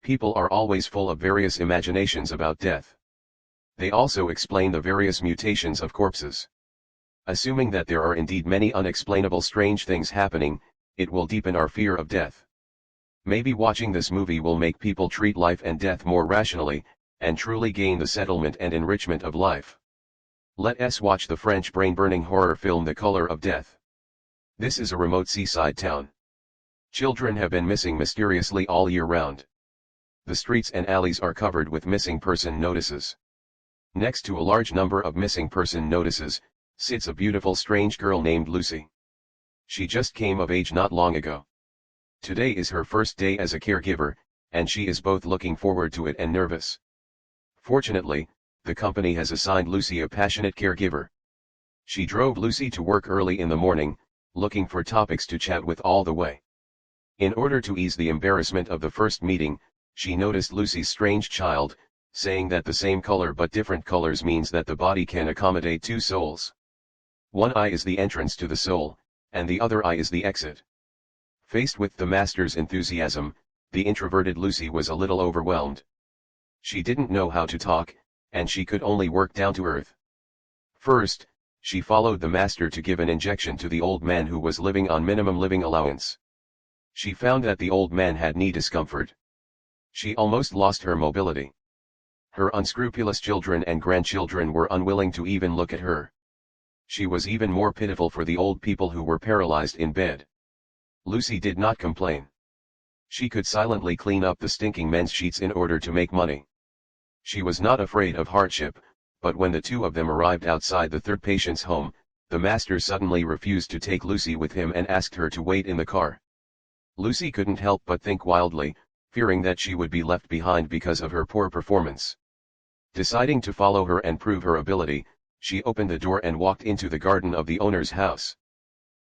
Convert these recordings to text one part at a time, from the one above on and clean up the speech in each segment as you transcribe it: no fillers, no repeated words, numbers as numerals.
People are always full of various imaginations about death. They also explain the various mutations of corpses. Assuming that there are indeed many unexplainable strange things happening, it will deepen our fear of death. Maybe watching this movie will make people treat life and death more rationally, and truly gain the settlement and enrichment of life. Let us watch the French brain-burning horror film The Color of Death. This is a remote seaside town. Children have been missing mysteriously all year round. The streets and alleys are covered with missing person notices. Next to a large number of missing person notices, sits a beautiful strange girl named Lucy. She just came of age not long ago. Today is her first day as a caregiver, and she is both looking forward to it and nervous. Fortunately, the company has assigned Lucy a passionate caregiver. She drove Lucy to work early in the morning, looking for topics to chat with all the way. In order to ease the embarrassment of the first meeting, she noticed Lucy's strange child, saying that the same color but different colors means that the body can accommodate two souls. One eye is the entrance to the soul, and the other eye is the exit. Faced with the master's enthusiasm, the introverted Lucy was a little overwhelmed. She didn't know how to talk, and she could only work down to earth. First, she followed the master to give an injection to the old man who was living on minimum living allowance. She found that the old man had knee discomfort. She almost lost her mobility. Her unscrupulous children and grandchildren were unwilling to even look at her. She was even more pitiful for the old people who were paralyzed in bed. Lucy did not complain. She could silently clean up the stinking men's sheets in order to make money. She was not afraid of hardship, but when the two of them arrived outside the third patient's home, the master suddenly refused to take Lucy with him and asked her to wait in the car. Lucy couldn't help but think wildly, fearing that she would be left behind because of her poor performance. Deciding to follow her and prove her ability, she opened the door and walked into the garden of the owner's house.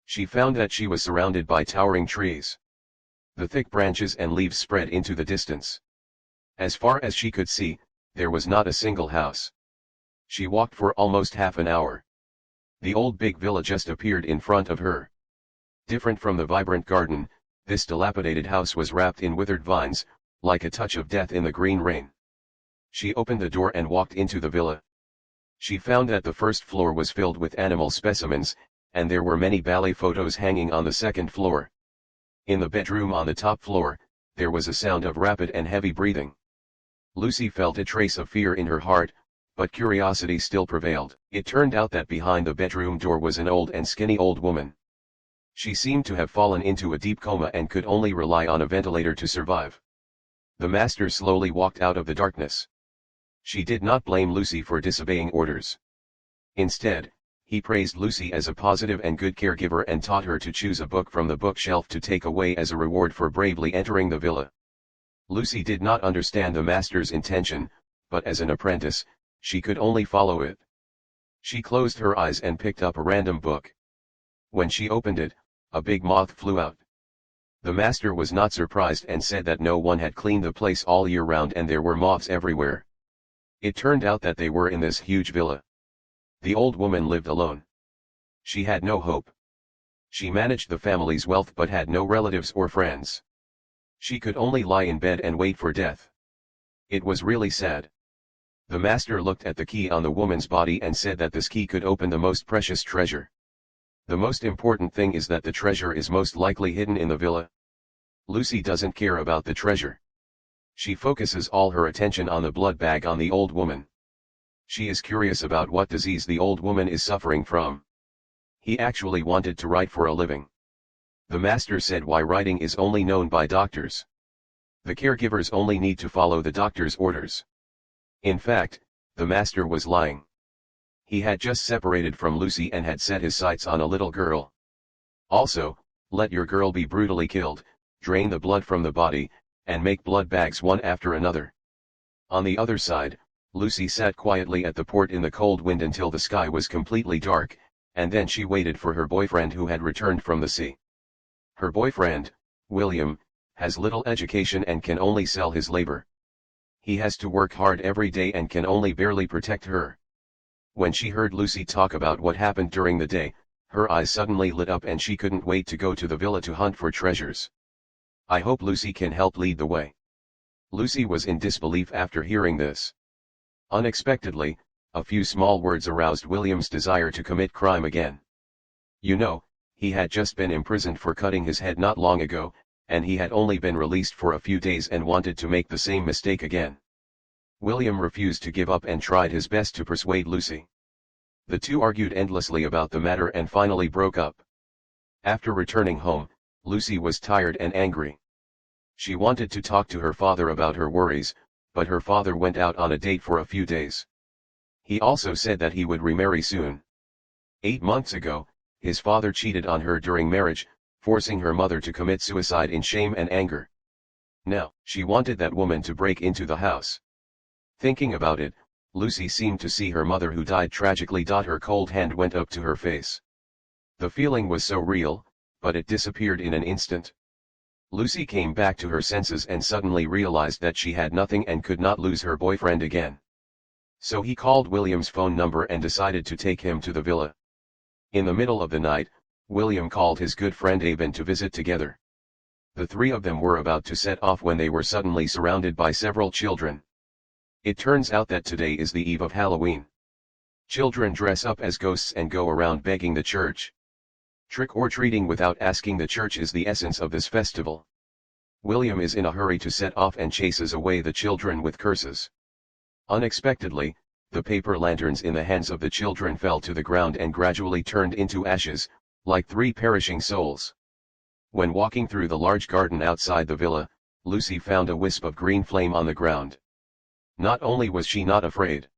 She found that she was surrounded by towering trees. The thick branches and leaves spread into the distance. As far as she could see, there was not a single house. She walked for almost half an hour. The old big villa just appeared in front of her. Different from the vibrant garden, this dilapidated house was wrapped in withered vines, like a touch of death in the green rain. She opened the door and walked into the villa. She found that the first floor was filled with animal specimens, and there were many ballet photos hanging on the second floor. In the bedroom on the top floor, there was a sound of rapid and heavy breathing. Lucy felt a trace of fear in her heart, but curiosity still prevailed. It turned out that behind the bedroom door was an old and skinny old woman. She seemed to have fallen into a deep coma and could only rely on a ventilator to survive. The master slowly walked out of the darkness. She did not blame Lucy for disobeying orders. Instead, he praised Lucy as a positive and good caregiver and taught her to choose a book from the bookshelf to take away as a reward for bravely entering the villa. Lucy did not understand the master's intention, but as an apprentice, she could only follow it. She closed her eyes and picked up a random book. When she opened it, a big moth flew out. The master was not surprised and said that no one had cleaned the place all year round and there were moths everywhere. It turned out that they were in this huge villa. The old woman lived alone. She had no hope. She managed the family's wealth but had no relatives or friends. She could only lie in bed and wait for death. It was really sad. The master looked at the key on the woman's body and said that this key could open the most precious treasure. The most important thing is that the treasure is most likely hidden in the villa. Lucy doesn't care about the treasure. She focuses all her attention on the blood bag on the old woman. She is curious about what disease the old woman is suffering from. He actually wanted to write for a living. The master said why writing is only known by doctors. The caregivers only need to follow the doctor's orders. In fact, the master was lying. He had just separated from Lucy and had set his sights on a little girl. Also, let your girl be brutally killed, drain the blood from the body, and make blood bags one after another. On the other side, Lucy sat quietly at the port in the cold wind until the sky was completely dark, and then she waited for her boyfriend who had returned from the sea. Her boyfriend, William, has little education and can only sell his labor. He has to work hard every day and can only barely protect her. When she heard Lucy talk about what happened during the day, her eyes suddenly lit up and she couldn't wait to go to the villa to hunt for treasures. I hope Lucy can help lead the way. Lucy was in disbelief after hearing this. Unexpectedly, a few small words aroused William's desire to commit crime again. You know, he had just been imprisoned for cutting his head not long ago, and he had only been released for a few days and wanted to make the same mistake again. William refused to give up and tried his best to persuade Lucy. The two argued endlessly about the matter and finally broke up. After returning home, Lucy was tired and angry. She wanted to talk to her father about her worries, but her father went out on a date for a few days. He also said that he would remarry soon. 8 months ago, his father cheated on her during marriage, forcing her mother to commit suicide in shame and anger. Now, she wanted that woman to break into the house. Thinking about it, Lucy seemed to see her mother who died tragically. Her cold hand went up to her face. The feeling was so real, but it disappeared in an instant. Lucy came back to her senses and suddenly realized that she had nothing and could not lose her boyfriend again. So he called William's phone number and decided to take him to the villa. In the middle of the night, William called his good friend Aben to visit together. The three of them were about to set off when they were suddenly surrounded by several children. It turns out that today is the eve of Halloween. Children dress up as ghosts and go around begging the church. Trick-or-treating without asking the church is the essence of this festival. William is in a hurry to set off and chases away the children with curses. Unexpectedly, the paper lanterns in the hands of the children fell to the ground and gradually turned into ashes, like 3 perishing souls. When walking through the large garden outside the villa, Lucy found a wisp of green flame on the ground. Not only was she not afraid.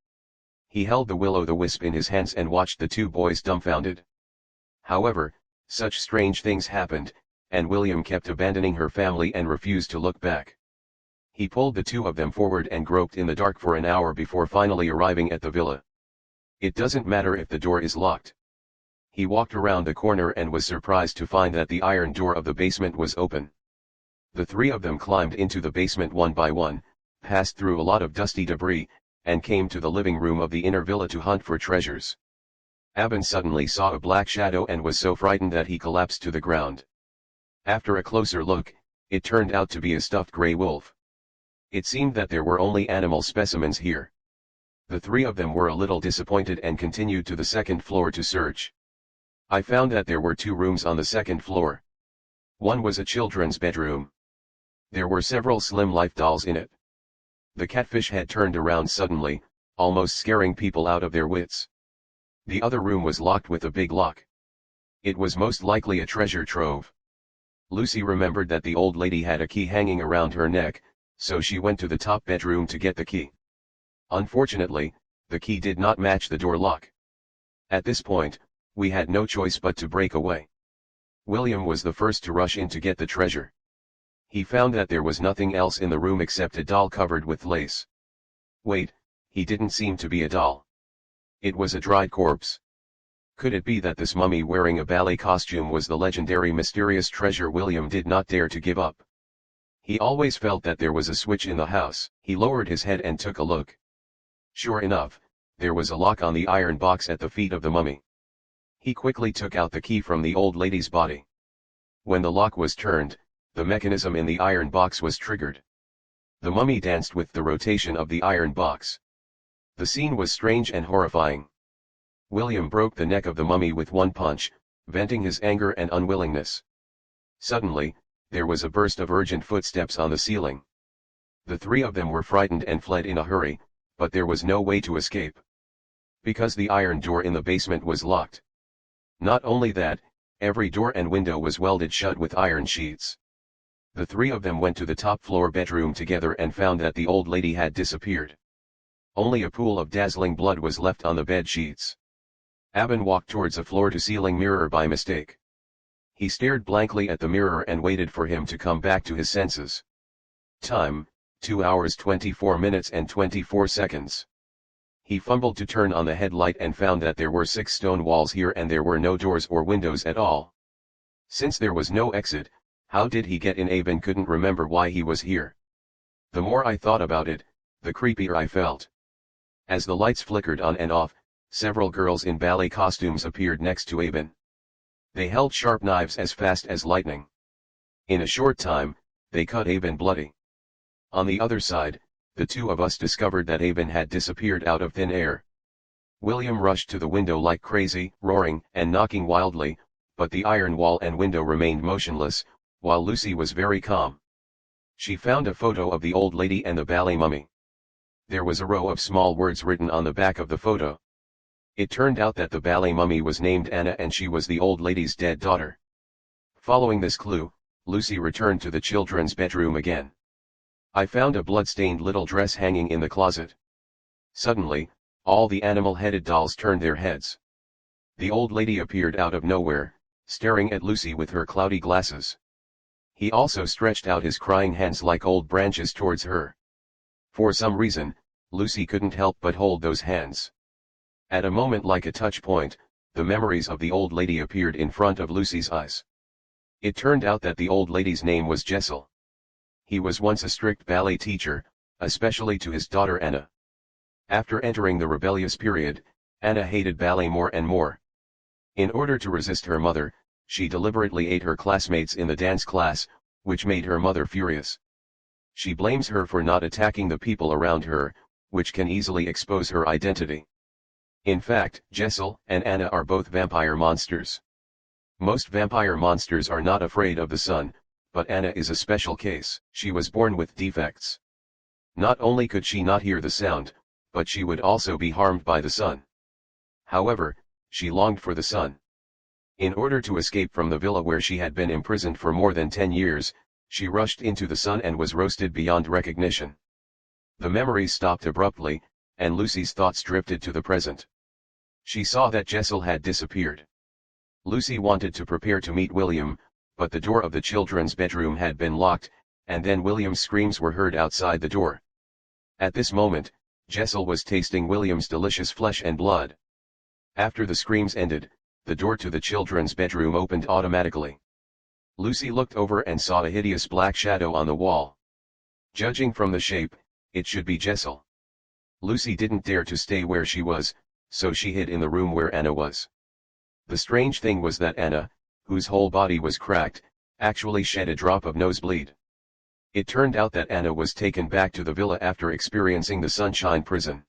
He held the will-o'-the-wisp in his hands and watched the 2 boys dumbfounded. However, such strange things happened, and William kept abandoning her family and refused to look back. He pulled the 2 of them forward and groped in the dark for an hour before finally arriving at the villa. It doesn't matter if the door is locked. He walked around the corner and was surprised to find that the iron door of the basement was open. The 3 of them climbed into the basement one by one, passed through a lot of dusty debris, and came to the living room of the inner villa to hunt for treasures. Aben suddenly saw a black shadow and was so frightened that he collapsed to the ground. After a closer look, it turned out to be a stuffed gray wolf. It seemed that there were only animal specimens here. The 3 of them were a little disappointed and continued to the 2nd floor to search. I found that there were 2 rooms on the 2nd floor. One was a children's bedroom. There were several slim life dolls in it. The catfish had turned around suddenly, almost scaring people out of their wits. The other room was locked with a big lock. It was most likely a treasure trove. Lucy remembered that the old lady had a key hanging around her neck, so she went to the top bedroom to get the key. Unfortunately, the key did not match the door lock. At this point, we had no choice but to break away. William was the first to rush in to get the treasure. He found that there was nothing else in the room except a doll covered with lace. Wait, he didn't seem to be a doll. It was a dried corpse. Could it be that this mummy wearing a ballet costume was the legendary mysterious treasure William did not dare to give up? He always felt that there was a switch in the house. He lowered his head and took a look. Sure enough, there was a lock on the iron box at the feet of the mummy. He quickly took out the key from the old lady's body. When the lock was turned, the mechanism in the iron box was triggered. The mummy danced with the rotation of the iron box. The scene was strange and horrifying. William broke the neck of the mummy with one punch, venting his anger and unwillingness. Suddenly, there was a burst of urgent footsteps on the ceiling. The 3 of them were frightened and fled in a hurry, but there was no way to escape. Because the iron door in the basement was locked. Not only that, every door and window was welded shut with iron sheets. The 3 of them went to the top floor bedroom together and found that the old lady had disappeared. Only a pool of dazzling blood was left on the bed sheets. Aben walked towards a floor-to-ceiling mirror by mistake. He stared blankly at the mirror and waited for him to come back to his senses. Time, 2 hours 24 minutes and 24 seconds. He fumbled to turn on the headlight and found that there were 6 stone walls here and there were no doors or windows at all. Since there was no exit, how did he get in? Aben couldn't remember why he was here. The more I thought about it, the creepier I felt. As the lights flickered on and off, several girls in ballet costumes appeared next to Aben. They held sharp knives as fast as lightning. In a short time, they cut Aben bloody. On the other side, the two of us discovered that Avon had disappeared out of thin air. William rushed to the window like crazy, roaring and knocking wildly, but the iron wall and window remained motionless, while Lucy was very calm. She found a photo of the old lady and the ballet mummy. There was a row of small words written on the back of the photo. It turned out that the ballet mummy was named Anna and she was the old lady's dead daughter. Following this clue, Lucy returned to the children's bedroom again. I found a blood-stained little dress hanging in the closet. Suddenly, all the animal-headed dolls turned their heads. The old lady appeared out of nowhere, staring at Lucy with her cloudy glasses. He also stretched out his crying hands like old branches towards her. For some reason, Lucy couldn't help but hold those hands. At a moment like a touch point, the memories of the old lady appeared in front of Lucy's eyes. It turned out that the old lady's name was Jessel. He was once a strict ballet teacher, especially to his daughter Anna. After entering the rebellious period, Anna hated ballet more and more. In order to resist her mother, she deliberately ate her classmates in the dance class, which made her mother furious. She blames her for not attacking the people around her, which can easily expose her identity. In fact, Jessel and Anna are both vampire monsters. Most vampire monsters are not afraid of the sun, but Anna is a special case. She was born with defects. Not only could she not hear the sound, but she would also be harmed by the sun. However, she longed for the sun. In order to escape from the villa where she had been imprisoned for more than 10 years, she rushed into the sun and was roasted beyond recognition. The memories stopped abruptly, and Lucy's thoughts drifted to the present. She saw that Jessel had disappeared. Lucy wanted to prepare to meet William, but the door of the children's bedroom had been locked, and then William's screams were heard outside the door. At this moment, Jessel was tasting William's delicious flesh and blood. After the screams ended, the door to the children's bedroom opened automatically. Lucy looked over and saw a hideous black shadow on the wall. Judging from the shape, it should be Jessel. Lucy didn't dare to stay where she was, so she hid in the room where Anna was. The strange thing was that Anna, whose whole body was cracked, actually shed a drop of nosebleed. It turned out that Anna was taken back to the villa after experiencing the sunshine prison.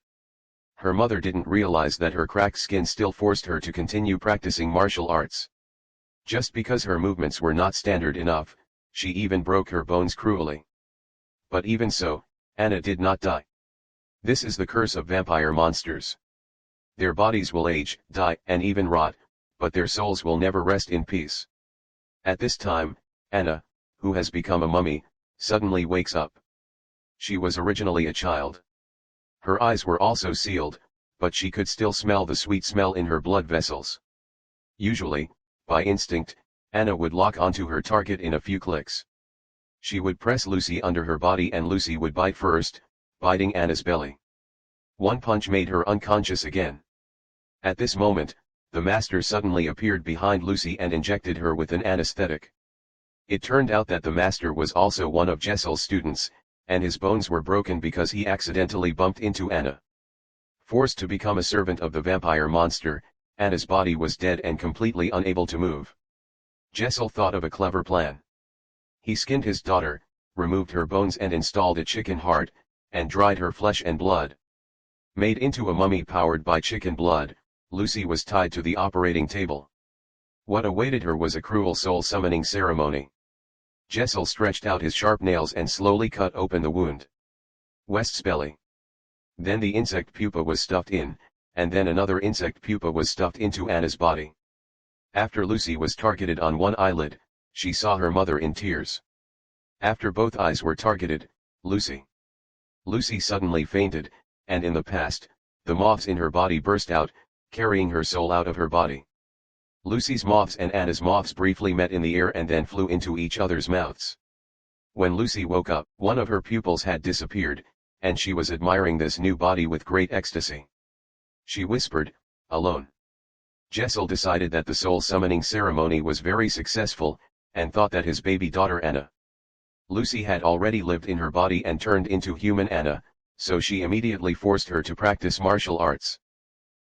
Her mother didn't realize that her cracked skin still forced her to continue practicing martial arts. Just because her movements were not standard enough, she even broke her bones cruelly. But even so, Anna did not die. This is the curse of vampire monsters. Their bodies will age, die, and even rot, but their souls will never rest in peace. At this time, Anna, who has become a mummy, suddenly wakes up. She was originally a child. Her eyes were also sealed, but she could still smell the sweet smell in her blood vessels. Usually, by instinct, Anna would lock onto her target in a few clicks. She would press Lucy under her body and Lucy would bite first, biting Anna's belly. One punch made her unconscious again. At this moment, the master suddenly appeared behind Lucy and injected her with an anesthetic. It turned out that the master was also one of Jessel's students, and his bones were broken because he accidentally bumped into Anna. Forced to become a servant of the vampire monster, Anna's body was dead and completely unable to move. Jessel thought of a clever plan. He skinned his daughter, removed her bones and installed a chicken heart, and dried her flesh and blood. Made into a mummy powered by chicken blood, Lucy was tied to the operating table. What awaited her was a cruel soul-summoning ceremony. Jessel stretched out his sharp nails and slowly cut open the wound. West's belly. Then the insect pupa was stuffed in, and then another insect pupa was stuffed into Anna's body. After Lucy was targeted on one eyelid, she saw her mother in tears. After both eyes were targeted, Lucy suddenly fainted, and in the past, the moths in her body burst out, carrying her soul out of her body. Lucy's moths and Anna's moths briefly met in the air and then flew into each other's mouths. When Lucy woke up, one of her pupils had disappeared, and she was admiring this new body with great ecstasy. She whispered, "Alone." Jessel decided that the soul-summoning ceremony was very successful, and thought that his baby daughter Anna. Lucy had already lived in her body and turned into human Anna, so she immediately forced her to practice martial arts.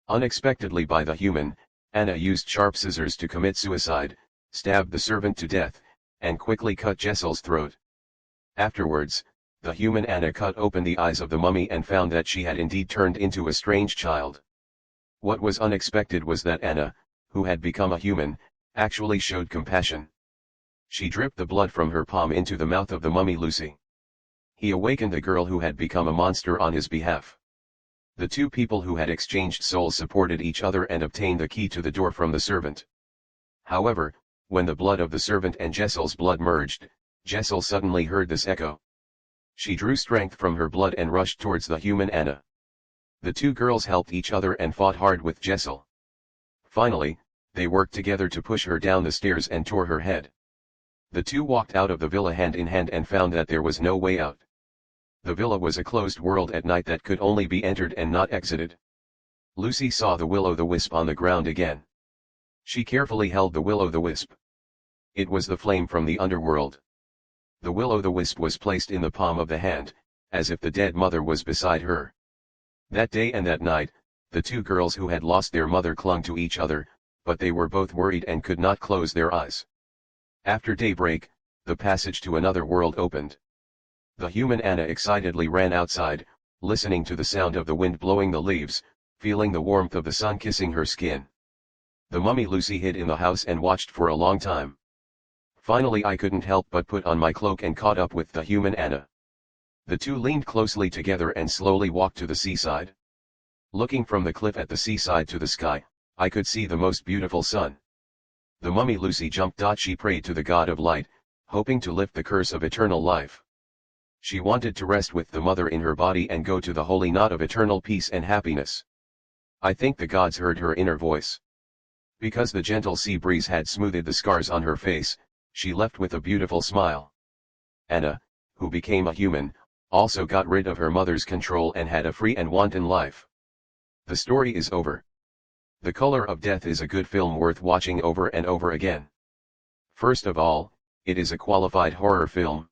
Unexpectedly by the human, Anna used sharp scissors to commit suicide, stabbed the servant to death, and quickly cut Jessel's throat. Afterwards, the human Anna cut open the eyes of the mummy and found that she had indeed turned into a strange child. What was unexpected was that Anna, who had become a human, actually showed compassion. She dripped the blood from her palm into the mouth of the mummy Lucy. He awakened the girl who had become a monster on his behalf. The two people who had exchanged souls supported each other and obtained the key to the door from the servant. However, when the blood of the servant and Jessel's blood merged, Jessel suddenly heard this echo. She drew strength from her blood and rushed towards the human Anna. The two girls helped each other and fought hard with Jessel. Finally, they worked together to push her down the stairs and tore her head. The two walked out of the villa hand in hand and found that there was no way out. The villa was a closed world at night that could only be entered and not exited. Lucy saw the will-o'-the-wisp on the ground again. She carefully held the will-o'-the-wisp. It was the flame from the underworld. The will-o'-the-wisp was placed in the palm of the hand, as if the dead mother was beside her. That day and that night, the two girls who had lost their mother clung to each other, but they were both worried and could not close their eyes. After daybreak, the passage to another world opened. The human Anna excitedly ran outside, listening to the sound of the wind blowing the leaves, feeling the warmth of the sun kissing her skin. The mummy Lucy hid in the house and watched for a long time. Finally I couldn't help but put on my cloak and caught up with the human Anna. The two leaned closely together and slowly walked to the seaside. Looking from the cliff at the seaside to the sky, I could see the most beautiful sun. The mummy Lucy jumped. She prayed to the god of light, hoping to lift the curse of eternal life. She wanted to rest with the mother in her body and go to the holy knot of eternal peace and happiness. I think the gods heard her inner voice. Because the gentle sea breeze had smoothed the scars on her face, she left with a beautiful smile. Anna, who became a human, also got rid of her mother's control and had a free and wanton life. The story is over. The Color of Death is a good film worth watching over and over again. First of all, it is a qualified horror film.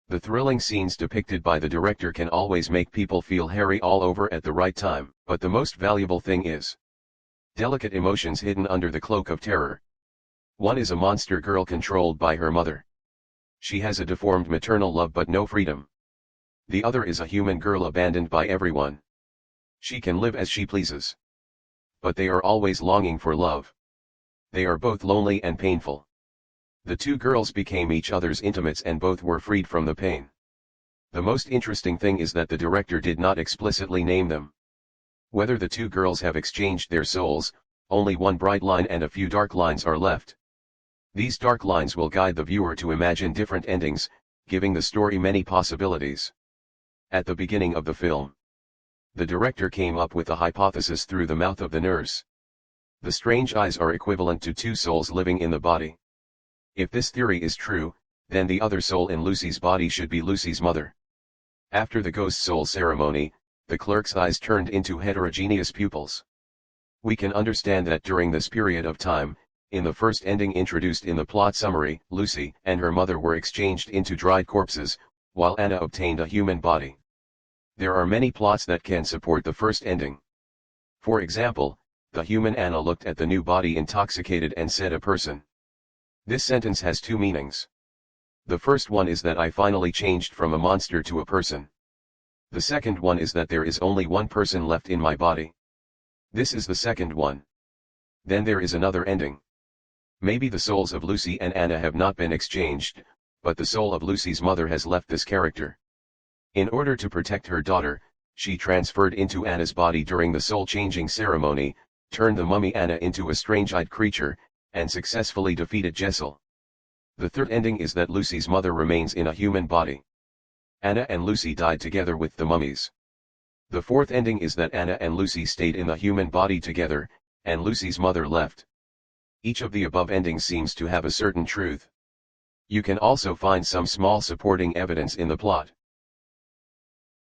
The thrilling scenes depicted by the director can always make people feel hairy all over at the right time, but the most valuable thing is delicate emotions hidden under the cloak of terror. One is a monster girl controlled by her mother. She has a deformed maternal love but no freedom. The other is a human girl abandoned by everyone. She can live as she pleases. But they are always longing for love. They are both lonely and painful. The two girls became each other's intimates and both were freed from the pain. The most interesting thing is that the director did not explicitly name them. Whether the two girls have exchanged their souls, only one bright line and a few dark lines are left. These dark lines will guide the viewer to imagine different endings, giving the story many possibilities. At the beginning of the film, the director came up with a hypothesis through the mouth of the nurse. The strange eyes are equivalent to two souls living in the body. If this theory is true, then the other soul in Lucy's body should be Lucy's mother. After the ghost soul ceremony, the clerk's eyes turned into heterogeneous pupils. We can understand that during this period of time, in the first ending introduced in the plot summary, Lucy and her mother were exchanged into dried corpses, while Anna obtained a human body. There are many plots that can support the first ending. For example, the human Anna looked at the new body intoxicated and said a person. This sentence has two meanings. The first one is that I finally changed from a monster to a person. The second one is that there is only one person left in my body. This is the second one. Then there is another ending. Maybe the souls of Lucy and Anna have not been exchanged, but the soul of Lucy's mother has left this character. In order to protect her daughter, she transferred into Anna's body during the soul-changing ceremony, turned the mummy Anna into a strange-eyed creature, and successfully defeated Jessel. The third ending is that Lucy's mother remains in a human body. Anna and Lucy died together with the mummies. The fourth ending is that Anna and Lucy stayed in the human body together, and Lucy's mother left. Each of the above endings seems to have a certain truth. You can also find some small supporting evidence in the plot.